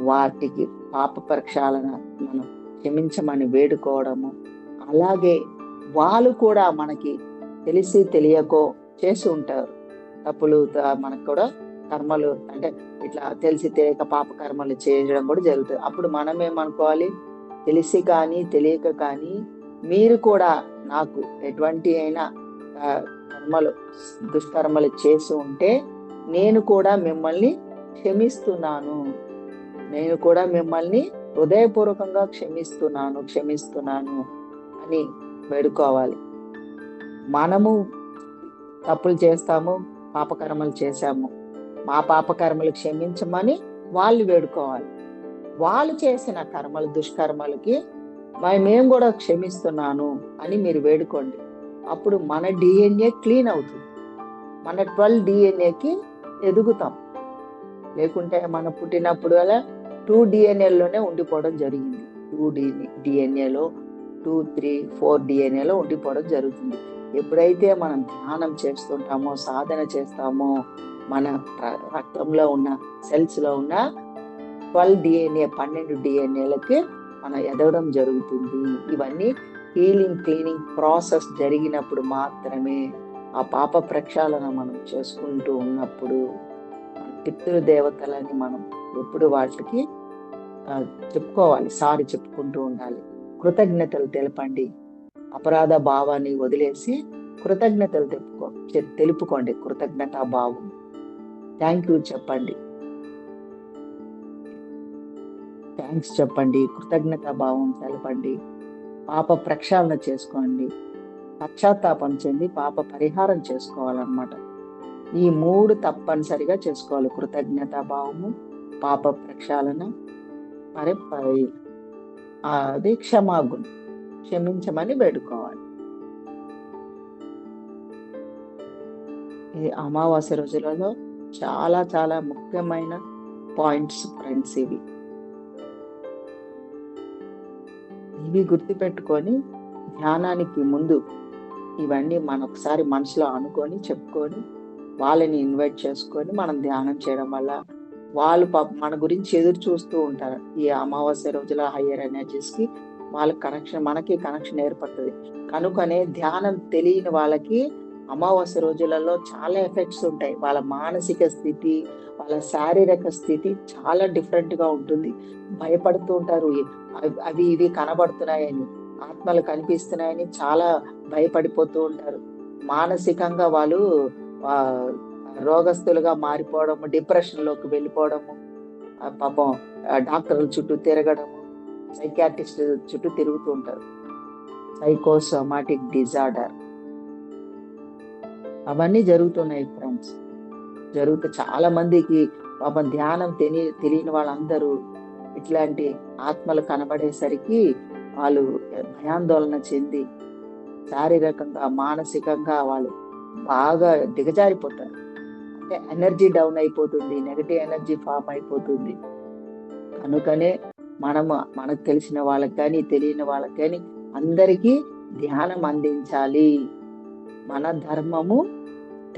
Speaker 2: వాటికి పాప ప్రక్షాళన మనం క్షమించమని వేడుకోవడము, అలాగే వాళ్ళు కూడా మనకి తెలిసి తెలియకో చేసి ఉంటారు తప్పులు. మనకు కూడా కర్మలు అంటే ఇట్లా తెలిసి తెలియక పాప కర్మలు చేయడం కూడా జరుగుతుంది. అప్పుడు మనం ఏమనుకోవాలి? తెలిసి కానీ తెలియక కానీ మీరు కూడా నాకు ఎటువంటి అయినా కర్మలు, దుష్కర్మలు చేసి ఉంటే నేను కూడా మిమ్మల్ని క్షమిస్తున్నాను, నేను కూడా మిమ్మల్ని హృదయపూర్వకంగా క్షమిస్తున్నాను అని వేడుకోవాలి. మనము తప్పులు చేస్తాము, పాపకర్మలు చేశాము, మా పాపకర్మలు క్షమించమని వాళ్ళు వేడుకోవాలి. వాళ్ళు చేసిన కర్మలు, దుష్కర్మలకి మేము కూడా క్షమిస్తున్నాను అని మీరు వేడుకోండి. అప్పుడు మన DNA క్లీన్ అవుతుంది. మన 12 DNAకి ఎదుగుతాం. లేకుంటే మనం పుట్టినప్పుడు అలా 2 DNAలోనే ఉండిపోవడం జరిగింది. 2 DNAలో 2, 3, 4 DNAలో ఉండిపోవడం జరుగుతుంది. ఎప్పుడైతే మనం ధ్యానం చేస్తుంటామో, సాధన చేస్తామో, మన రక్తంలో ఉన్న సెల్స్ లో ఉన్న 12 DNAలకి మనం ఎదగడం జరుగుతుంది. ఇవన్నీ హీలింగ్, క్లీనింగ్ ప్రాసెస్ జరిగినప్పుడు మాత్రమే, ఆ పాప ప్రక్షాళన మనం చేసుకుంటూ ఉన్నప్పుడు పితృదేవతలని మనం ఎప్పుడు వాటికి చెప్పుకోవాలి, సారి చెప్పుకుంటూ ఉండాలి. కృతజ్ఞతలు తెలపండి. అపరాధ భావాన్ని వదిలేసి కృతజ్ఞతలు తెలుపుకోండి. కృతజ్ఞతా భావం, థ్యాంక్ యూ చెప్పండి, థ్యాంక్స్ చెప్పండి, కృతజ్ఞతా భావం తెలపండి. పాప ప్రక్షాళన చేసుకోండి. పశ్చాత్తాపం చెంది పాప పరిహారం చేసుకోవాలన్నమాట. ఈ 3 తప్పనిసరిగా చేసుకోవాలి. కృతజ్ఞతా భావము, పాప ప్రక్షాళన, మరి అది క్షమాగుణం, క్షమించమని వేడుకోవాలి. ఈ అమావాస్య రోజులలో చాలా చాలా ముఖ్యమైన పాయింట్స్ ఫ్రెండ్స్. ఇవి గుర్తుపెట్టుకొని ధ్యానానికి ముందు ఇవన్నీ మనం ఒకసారి మనసులో అనుకొని చెప్పుకొని వాళ్ళని ఇన్వైట్ చేసుకొని మనం ధ్యానం చేయడం వల్ల వాళ్ళు మన గురించి ఎదురు చూస్తూ ఉంటారు. ఈ అమావాస్య రోజుల హయ్యర్ ఎనర్జీస్ కి వాళ్ళ మనకి కనెక్షన్ ఏర్పడుతుంది. కనుకనే ధ్యానం తెలియని వాళ్ళకి అమావాస్య రోజులలో చాలా ఎఫెక్ట్స్ ఉంటాయి. వాళ్ళ మానసిక స్థితి, వాళ్ళ శారీరక స్థితి చాలా డిఫరెంట్ గా ఉంటుంది. భయపడుతూ ఉంటారు. అవి ఇవి కనబడుతున్నాయని, ఆత్మలు కనిపిస్తున్నాయని చాలా భయపడిపోతూ ఉంటారు. మానసికంగా వాళ్ళు రోగస్తులుగా మారిపోవడము, డిప్రెషన్ లోకి వెళ్ళిపోవడము, పాపం డాక్టర్ల చుట్టూ తిరగడము, సైకాట్రిస్ట్ చుట్టూ తిరుగుతూ ఉంటారు. సైకోసోమాటిక్ డిజార్డర్ అవన్నీ జరుగుతున్నాయి ఫ్రెండ్స్. చాలా మందికి పాపం ధ్యానం తెలియని వాళ్ళందరూ ఇట్లాంటి ఆత్మలు కనబడేసరికి వాళ్ళు భయాందోళన చెంది శారీరకంగా, మానసికంగా వాళ్ళు బాగా దిగజారిపోతారు. అంటే ఎనర్జీ డౌన్ అయిపోతుంది, నెగటివ్ ఎనర్జీ ఫామ్ అయిపోతుంది. కనుకనే మనకు తెలిసిన వాళ్ళకి కానీ తెలియని వాళ్ళకి కానీ అందరికీ ధ్యానం అందించాలి. మన ధర్మము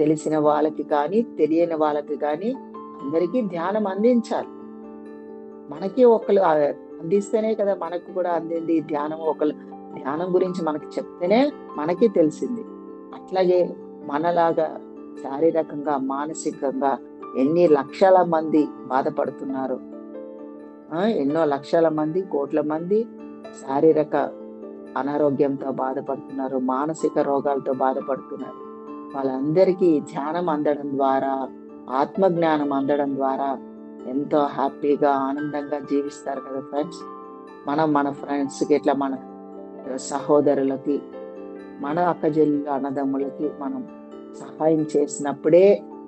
Speaker 2: తెలిసిన వాళ్ళకి కానీ తెలియని వాళ్ళకి కానీ అందరికీ ధ్యానం అందించాలి. మనకి ఒకళ్ళు అందిస్తేనే కదా మనకు కూడా అందింది ధ్యానం. ఒకళ్ళు ధ్యానం గురించి మనకి చెప్తేనే మనకి తెలిసింది. అట్లాగే మనలాగా శారీరకంగా, మానసికంగా ఎన్ని లక్షల మంది బాధపడుతున్నారు. ఎన్నో లక్షల మంది, కోట్ల మంది శారీరక అనారోగ్యంతో బాధపడుతున్నారు, మానసిక రోగాలతో బాధపడుతున్నారు. వాళ్ళందరికీ ధ్యానం అందడం ద్వారా, ఆత్మజ్ఞానం అందడం ద్వారా ఎంతో హ్యాపీగా, ఆనందంగా జీవిస్తారు కదా ఫ్రెండ్స్. మనం మన ఫ్రెండ్స్కి ఇట్లా సహోదరులకి, మన అక్కజెల్లు అన్నదమ్ములకి మనం సహాయం చేసినప్పుడే,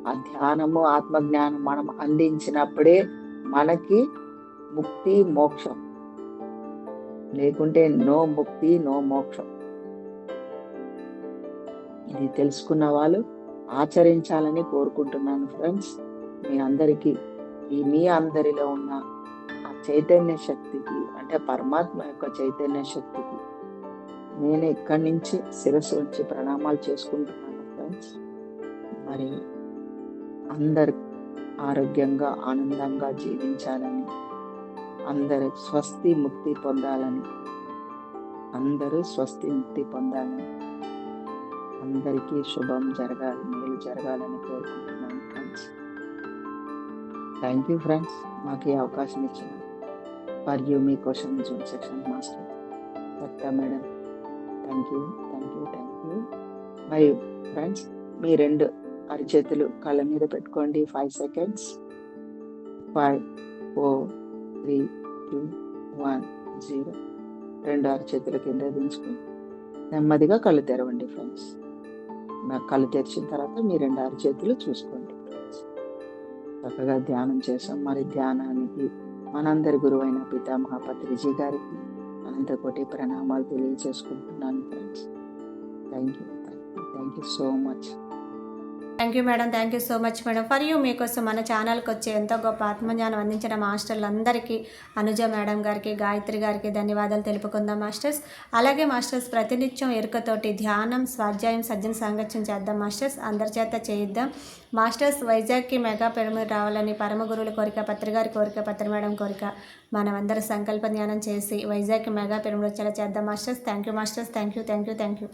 Speaker 2: ఆ ధ్యానము ఆత్మజ్ఞానం మనం అందించినప్పుడే మనకి ముక్తి మోక్షం. లేకుంటే నో ముక్తి నో మోక్షం. ఇది తెలుసుకున్న వాళ్ళు ఆచరించాలని కోరుకుంటున్నాను ఫ్రెండ్స్. మీ అందరిలో ఉన్న ఆ చైతన్య శక్తికి, అంటే పరమాత్మ యొక్క చైతన్య శక్తికి నేను ఇక్కడి నుంచి శిరస్సు ఉంచి ప్రణామాలు చేసుకుంటున్నాను ఫ్రెండ్స్. మరి అందరు ఆరోగ్యంగా ఆనందంగా జీవించాలని, అందరూ స్వస్తి ముక్తి పొందాలని, అందరికీ శుభం జరగాలి, మేలు జరగాలని కోరుకుంటున్నాను ఫ్రెండ్స్. థ్యాంక్ యూ ఫ్రెండ్స్, మాకు ఈ అవకాశం ఇచ్చిన for you me question Zoom section master Satya madam. Thank you. మరియు ఫ్రెండ్స్, మీ 2 అరిచేతులు కళ్ళ మీద పెట్టుకోండి. 5 seconds. 5, 4, 3, 2, 1, 0. 2 అరిచేతుల కింద దించుకొని నెమ్మదిగా కళ్ళు తెరవండి ఫ్రెండ్స్. కళ్ళు తెరిచిన తర్వాత మీ 2 అరిచేతులు చూసుకోండి ఫ్రెండ్స్. చక్కగా ధ్యానం చేసాం. మరి ధ్యానానికి మనందరి గురువైన పితామహ పత్రిజీ గారికి అనంతకోటి ప్రణామాలు తెలియజేసుకుంటున్నాను friends. Thank you so much.
Speaker 1: Thank you madam, thank you so much madam. For you మీకోసం మన ఛానల్కి వచ్చే ఎంతో గొప్ప ఆత్మజ్ఞానం అందించిన మాస్టర్లందరికీ, అనుజ మేడం గారికి, గాయత్రి గారికి ధన్యవాదాలు తెలుపుకుందాం మాస్టర్స్. అలాగే మాస్టర్స్, ప్రతినిత్యం ఎరుకతోటి ధ్యానం, స్వాధ్యాయం, సజ్జన సాంగత్యం చేద్దాం మాస్టర్స్. అందరి చేత చేయిద్దాం మాస్టర్స్. వైజాగ్కి మెగా పిరమిడ్ రావాలని పరమ గురువుల కోరిక, పత్రిగారి కోరిక, పత్రి మేడం కోరిక. మనమందరం సంకల్ప ధ్యానం చేసి వైజాగ్కి మెగా పిరమిడ్ వచ్చేలా చేద్దాం masters. Thank you masters. Thank you.